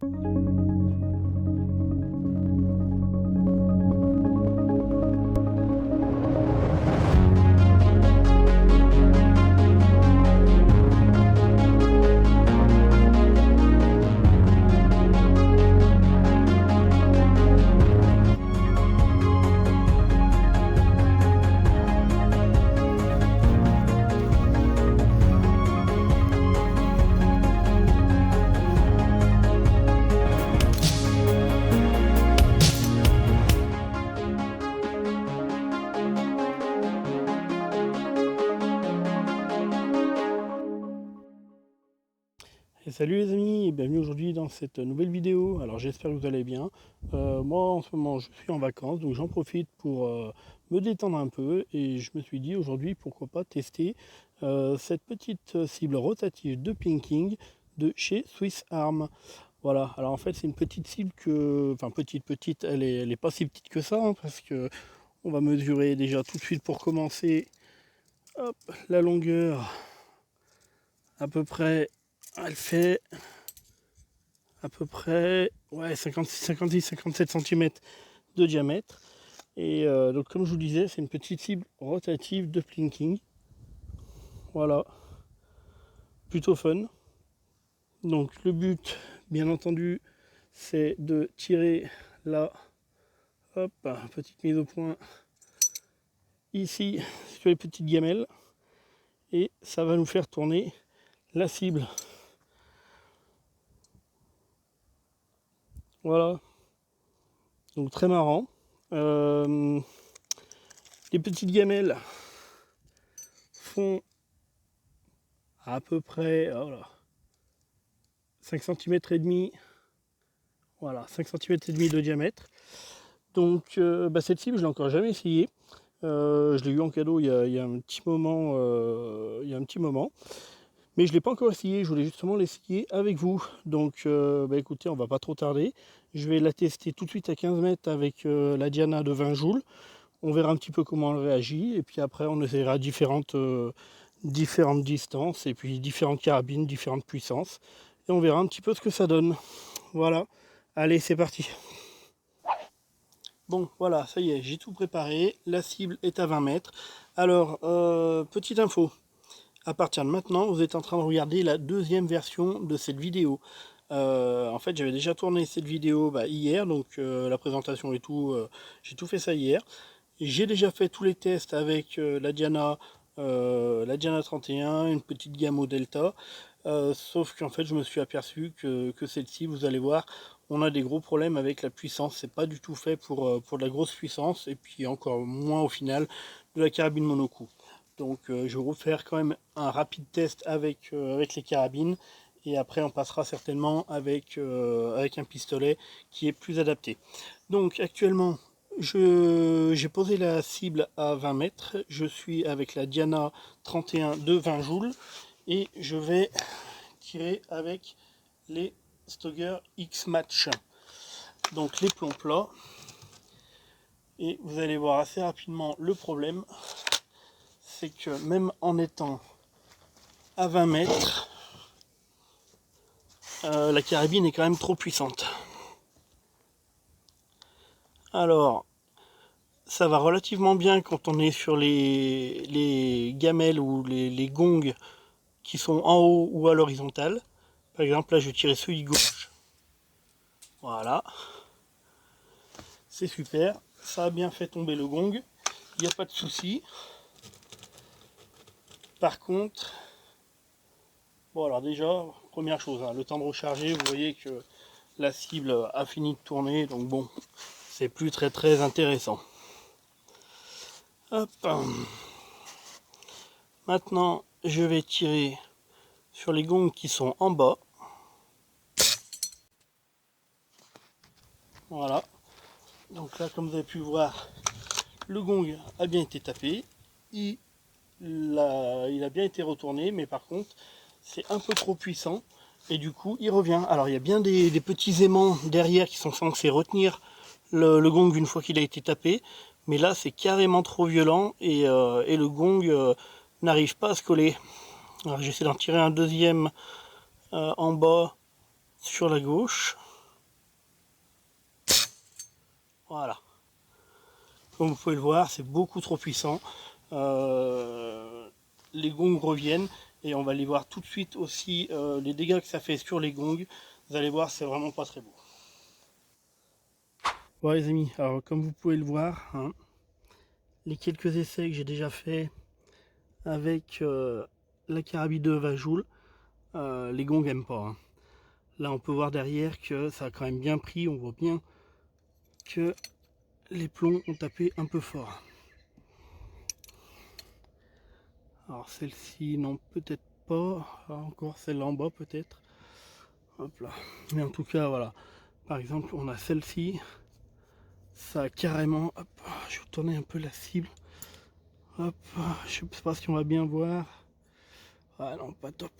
Et salut les amis, et bienvenue aujourd'hui dans cette nouvelle vidéo. Alors j'espère que vous allez bien. Moi en ce moment je suis en vacances, donc j'en profite pour me détendre un peu et je me suis dit aujourd'hui pourquoi pas tester cette petite cible rotative de plinking de chez Swiss Arm. Voilà, alors en fait c'est une petite cible que, enfin petite, elle est pas si petite que ça, hein, parce que on va mesurer déjà tout de suite pour commencer. Hop, la longueur à peu près, elle fait à peu près ouais, 56-57 cm de diamètre. Et donc comme je vous disais, c'est une petite cible rotative de plinking. Voilà, plutôt fun. Donc le but, bien entendu, c'est de tirer là, hop, petite mise au point ici sur les petites gamelles. Et ça va nous faire tourner la cible. Voilà, donc très marrant. Les petites gamelles font à peu près voilà, 5 cm et demi. Voilà, 5 cm et demi de diamètre. Donc cette cible, je l'ai encore jamais essayé. Je l'ai eu en cadeau il y a un petit moment. Mais je ne l'ai pas encore essayé, je voulais justement l'essayer avec vous. Donc écoutez, on va pas trop tarder. Je vais la tester tout de suite à 15 mètres avec la Diana de 20 joules. On verra un petit peu comment elle réagit. Et puis après, on essaiera différentes distances et puis différentes carabines, différentes puissances. Et on verra un petit peu ce que ça donne. Voilà. Allez, c'est parti. Bon, voilà, ça y est, j'ai tout préparé. La cible est à 20 mètres. Alors, petite info. À partir de maintenant, vous êtes en train de regarder la deuxième version de cette vidéo. En fait, j'avais déjà tourné cette vidéo hier, donc la présentation et tout, j'ai tout fait ça hier. J'ai déjà fait tous les tests avec la Diana 31, une petite gamme au Delta. Sauf qu'en fait, je me suis aperçu que celle-ci, vous allez voir, on a des gros problèmes avec la puissance. C'est pas du tout fait pour de la grosse puissance, et puis encore moins au final de la carabine monocoup. Donc je vais vous faire quand même un rapide test avec les carabines, et après on passera certainement avec un pistolet qui est plus adapté. Donc actuellement, j'ai posé la cible à 20 mètres. Je suis avec la Diana 31 de 20 joules et je vais tirer avec les Stoeger X-Match. Donc les plombs plats. Et vous allez voir assez rapidement le problème. C'est que même en étant à 20 mètres, la carabine est quand même trop puissante. Alors, ça va relativement bien quand on est sur les gamelles ou les gongs qui sont en haut ou à l'horizontale. Par exemple, là je vais tirer celui gauche. Voilà. C'est super. Ça a bien fait tomber le gong. Il n'y a pas de souci. Par contre, bon alors déjà, première chose, hein, le temps de recharger, vous voyez que la cible a fini de tourner, donc bon, c'est plus très intéressant. Hop. Maintenant, je vais tirer sur les gongs qui sont en bas. Voilà. Donc là, comme vous avez pu voir, le gong a bien été tapé. Il a bien été retourné, mais par contre, c'est un peu trop puissant. Et du coup, il revient. Alors, il y a bien des petits aimants derrière qui sont censés retenir le gong une fois qu'il a été tapé. Mais là, c'est carrément trop violent et le gong n'arrive pas à se coller. Alors, j'essaie d'en tirer un deuxième en bas sur la gauche. Voilà. Comme vous pouvez le voir, c'est beaucoup trop puissant. Les gongs reviennent et on va les voir tout de suite aussi les dégâts que ça fait sur les gongs. Vous allez voir, c'est vraiment pas très beau. Bon les amis, alors comme vous pouvez le voir, hein, les quelques essais que j'ai déjà fait avec la carabine de 20 joules, les gongs n'aiment pas. Hein. Là on peut voir derrière que ça a quand même bien pris, on voit bien que les plombs ont tapé un peu fort. Alors celle-ci, non, peut-être pas. Encore celle-là en bas, peut-être. Hop là. Mais en tout cas, voilà. Par exemple, on a celle-ci. Ça a carrément... Hop, je vais tourner un peu la cible. Hop, je sais pas si on va bien voir. Ah non, pas top.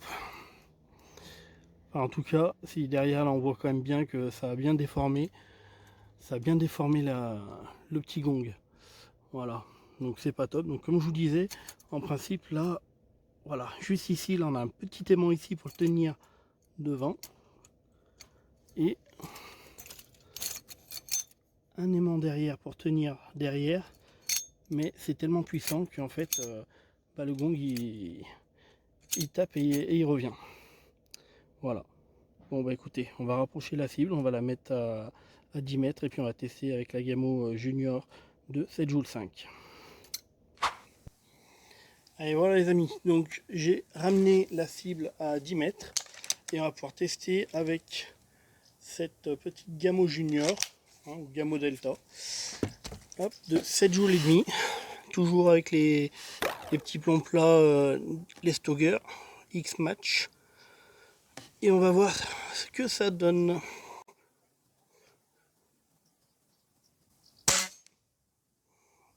Enfin, en tout cas, si derrière, là, on voit quand même bien que ça a bien déformé. Ça a bien déformé le petit gong. Voilà. Donc c'est pas top. Donc comme je vous disais, en principe, là, voilà, juste ici, là, on a un petit aimant ici pour le tenir devant. Et un aimant derrière pour tenir derrière, mais c'est tellement puissant qu'en fait le gong il tape et il revient. Voilà. Bon bah écoutez, on va rapprocher la cible, on va la mettre à 10 mètres et puis on va tester avec la Gamo Junior de 7 joules 5. Allez voilà les amis, donc j'ai ramené la cible à 10 mètres et on va pouvoir tester avec cette petite Gamo Junior, hein, ou Gamo Delta, hop, de 7 joules et demi, toujours avec les petits plombs plats, les Stoger X-Match. Et on va voir ce que ça donne.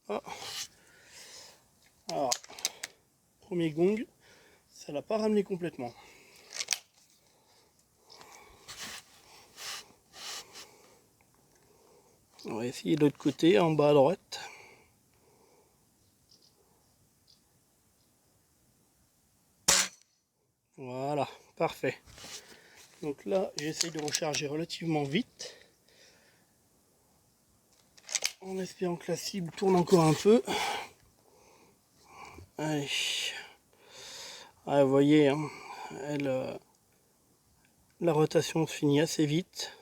Ah. Alors, premier gong, ça l'a pas ramené complètement. On va essayer de l'autre côté, en bas à droite. Voilà, parfait. Donc là, j'essaye de recharger relativement vite. En espérant que la cible tourne encore un peu. Allez. Ah, vous voyez, hein, la rotation se finit assez vite.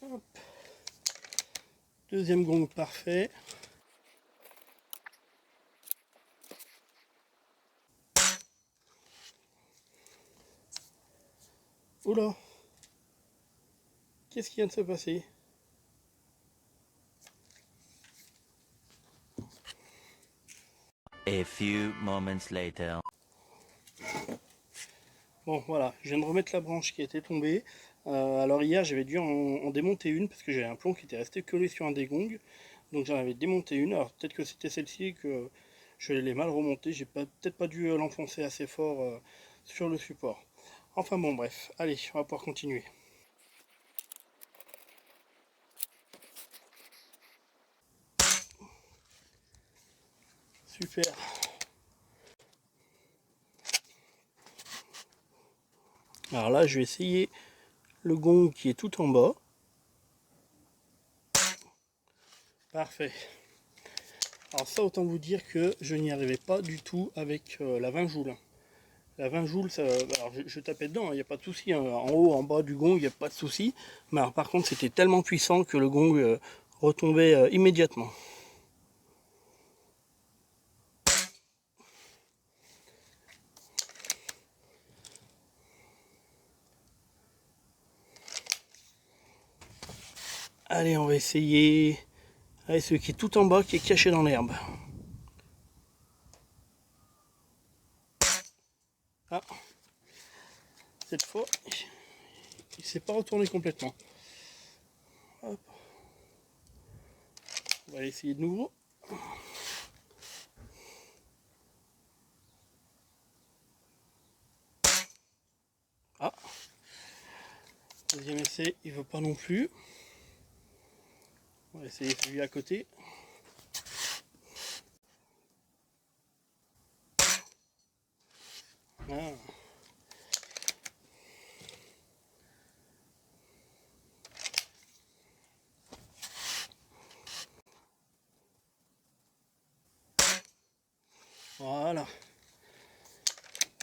Hop. Deuxième gong parfait. Oula, qu'est-ce qui vient de se passer? A few moments later. Bon voilà, je viens de remettre la branche qui était tombée. Alors hier j'avais dû en démonter une parce que j'avais un plomb qui était resté collé sur un des gongs. Donc j'en avais démonté une. Alors peut-être que c'était celle-ci que je l'ai mal remontée. J'ai peut-être pas dû l'enfoncer assez fort sur le support. Enfin bon bref, allez, on va pouvoir continuer. Super. Alors là je vais essayer le gong qui est tout en bas. Parfait. Alors ça autant vous dire que je n'y arrivais pas du tout avec la 20 joules. La 20 joules, ça, alors je tapais dedans, il n'y a pas de souci. Hein. En haut, en bas du gong, il n'y a pas de souci. Mais alors, par contre, c'était tellement puissant que le gong retombait immédiatement. Allez, on va essayer. Allez, celui qui est tout en bas, qui est caché dans l'herbe. Ah, cette fois, il ne s'est pas retourné complètement. Hop. On va essayer de nouveau. Ah, deuxième essai, il ne veut pas non plus. On va essayer celui à côté. Ah.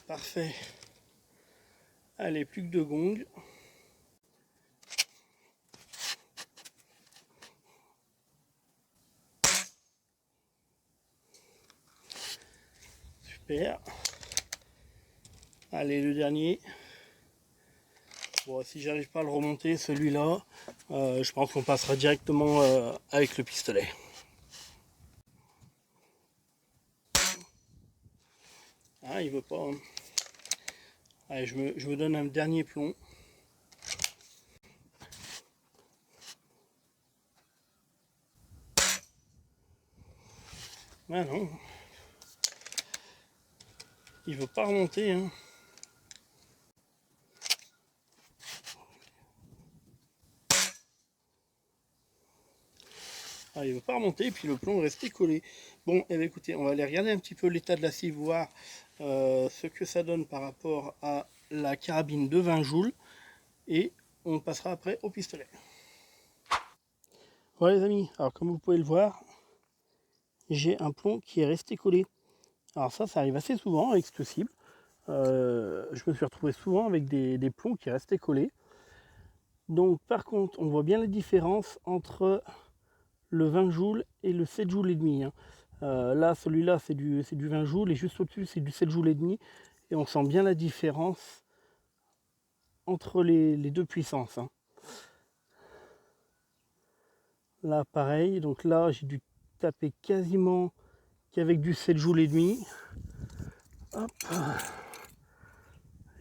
Parfait. Allez, plus que 2 gongs. Super. Allez, le dernier. Bon, si j'arrive pas à le remonter, celui-là, je pense qu'on passera directement avec le pistolet. Ah, il veut pas. Hein. Allez, je me donne un dernier plomb. Ah non. Il veut pas remonter. Hein. Ah, il veut pas remonter, et puis le plomb est resté collé. Bon, eh bien, écoutez, on va aller regarder un petit peu l'état de la scie, voir ce que ça donne par rapport à la carabine de 20 joules. Et on passera après au pistolet. Voilà les amis, alors comme vous pouvez le voir, j'ai un plomb qui est resté collé. Alors ça arrive assez souvent avec cette cible. Je me suis retrouvé souvent avec des plombs qui restaient collés. Donc par contre, on voit bien la différence entre le 20 joules et le 7 joules et demi. Hein. Là, celui-là, c'est du 20 joules et juste au-dessus, c'est du 7 joules et demi. Et on sent bien la différence entre les deux puissances. Hein. Là, pareil. Donc là, j'ai dû taper quasiment qu'avec du 7 joules et demi. Hop.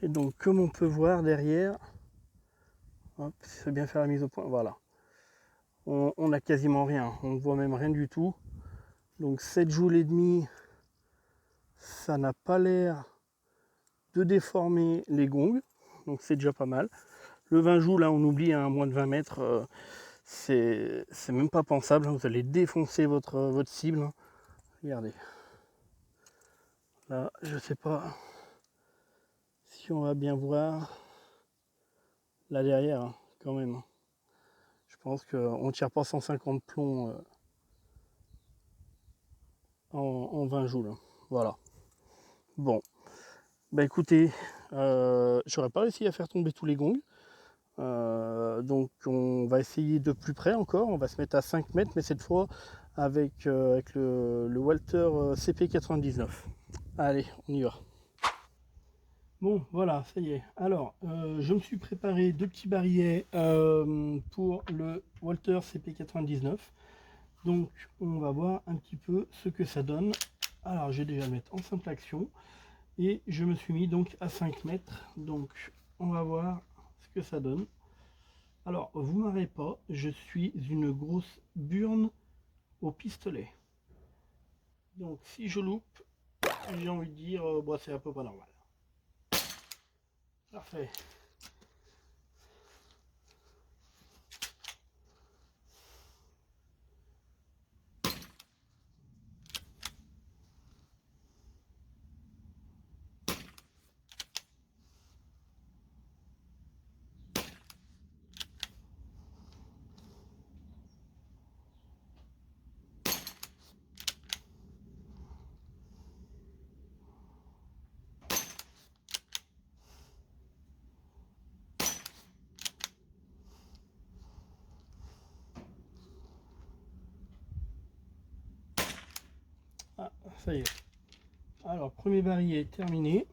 Et donc, comme on peut voir derrière, hop, c'est bien faire la mise au point. Voilà. On n'a quasiment rien. On ne voit même rien du tout. Donc 7 joules et demi, ça n'a pas l'air de déformer les gongs. Donc c'est déjà pas mal. Le 20 joules, là on oublie, à moins de 20 mètres, c'est même pas pensable. Vous allez défoncer votre cible. Regardez. Là, je sais pas si on va bien voir. Là derrière, hein, quand même. Je pense qu'on ne tire pas 150 plombs en 20 joules. Voilà. Bon. Bah écoutez, j'aurais pas réussi à faire tomber tous les gongs. Donc on va essayer de plus près encore. On va se mettre à 5 mètres, mais cette fois avec le Walther CP99. Allez, on y va. Bon, voilà, ça y est. Alors, je me suis préparé 2 petits barilets pour le Walther CP99. Donc, on va voir un petit peu ce que ça donne. Alors, je vais déjà le mettre en simple action. Et je me suis mis donc à 5 mètres. Donc, on va voir ce que ça donne. Alors, vous m'arrêtez pas, je suis une grosse burne au pistolet. Donc, si je loupe, j'ai envie de dire, bon, c'est un peu pas normal. Parfait. Ah, ça y est. Alors, premier barillet terminé.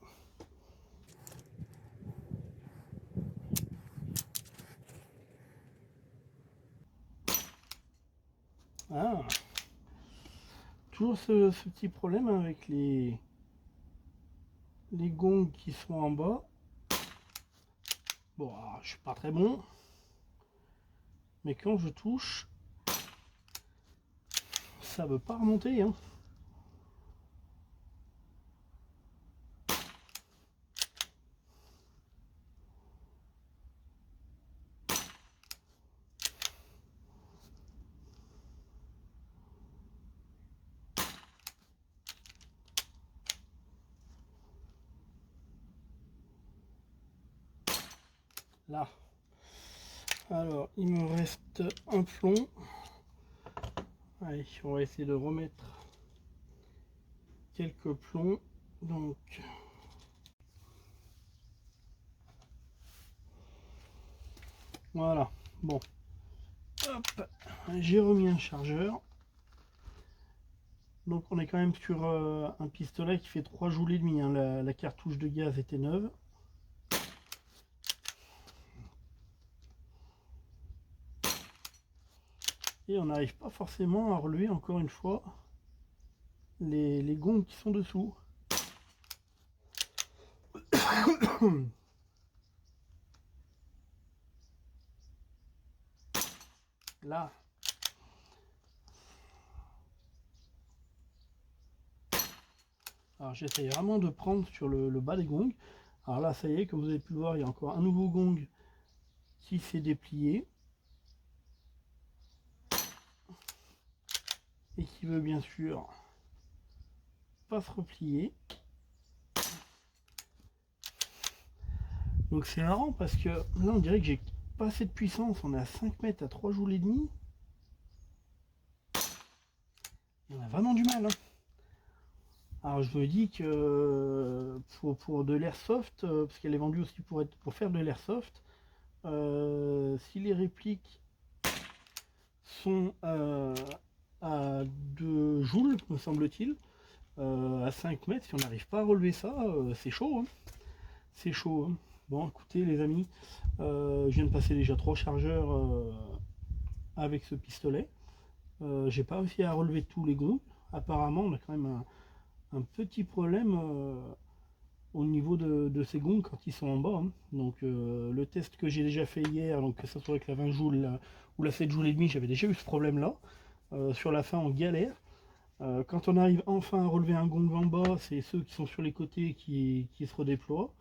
Ah, toujours ce petit problème avec les gongs qui sont en bas. Bon, alors, je suis pas très bon, mais quand je touche, ça veut pas remonter. Hein. Là. Alors, il me reste un plomb. Allez, on va essayer de remettre quelques plombs. Donc, Voilà, bon. Hop, j'ai remis un chargeur. Donc on est quand même sur un pistolet qui fait 3 joules et demi, hein. La cartouche de gaz était neuve. Et on n'arrive pas forcément à relever encore une fois les gonds qui sont dessous. Là. Alors j'essaye vraiment de prendre sur le bas des gongs. Alors là, ça y est, comme vous avez pu le voir, il y a encore un nouveau gong qui s'est déplié. Et qui veut bien sûr pas se replier. Donc c'est marrant parce que là on dirait que j'ai pas assez de puissance. On est à 5 mètres à 3 joules et demi. Et on a vraiment du mal, hein. Alors je me dis que pour de l'airsoft, parce qu'elle est vendue aussi pour faire de l'airsoft, si les répliques sont à 2 joules, me semble-t-il, à 5 mètres, si on n'arrive pas à relever ça, c'est chaud, hein. C'est chaud, hein. Bon, écoutez les amis, je viens de passer déjà 3 chargeurs avec ce pistolet. J'ai pas réussi à relever tous les gonds. Apparemment, on a quand même un petit problème au niveau de ces gonds quand ils sont en bas, hein. Donc le test que j'ai déjà fait hier, donc que ce soit avec la 20 joules ou la 7 joules et demi, j'avais déjà eu ce problème là. Sur la fin on galère. Quand on arrive enfin à relever un gong en bas, c'est ceux qui sont sur les côtés qui se redéploient.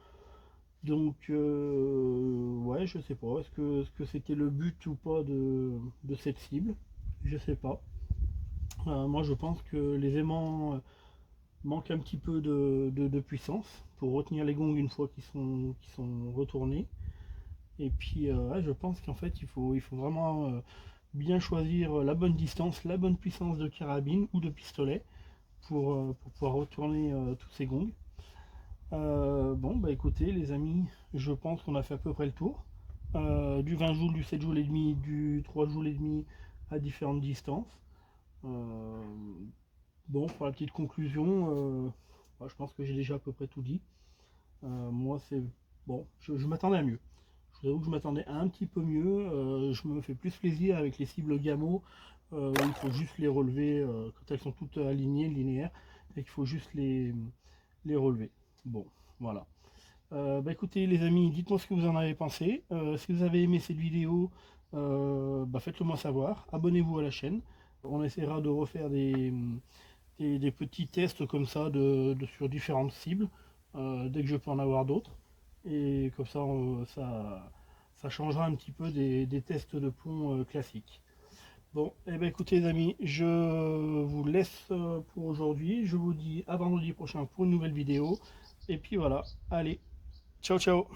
Donc ouais, je sais pas, est-ce que c'était le but ou pas de cette cible, je sais pas. Moi je pense que les aimants manquent un petit peu de puissance pour retenir les gongs une fois qu'ils sont retournés. Et puis ouais, je pense qu'en fait il faut vraiment bien choisir la bonne distance, la bonne puissance de carabine ou de pistolet pour pouvoir retourner tous ces gongs. Bon bah écoutez les amis, je pense qu'on a fait à peu près le tour. Du 20 joules, du 7 joules et demi, du 3 joules et demi à différentes distances. Bon, pour la petite conclusion, bah, je pense que j'ai déjà à peu près tout dit. Moi c'est bon, je m'attendais à mieux. Je vous avoue que je m'attendais à un petit peu mieux. Je me fais plus plaisir avec les cibles Gamo, où il faut juste les relever quand elles sont toutes alignées, linéaires, et qu'il faut juste les relever. Bon, voilà. Bah écoutez les amis, dites-moi ce que vous en avez pensé. Si vous avez aimé cette vidéo, bah faites-le moi savoir. Abonnez-vous à la chaîne. On essaiera de refaire des petits tests comme ça sur différentes cibles, dès que je peux en avoir d'autres. Et comme ça, ça changera un petit peu des tests de plomb classiques. Bon, et ben écoutez les amis, je vous laisse pour aujourd'hui. Je vous dis à vendredi prochain pour une nouvelle vidéo. Et puis voilà, allez, ciao ciao.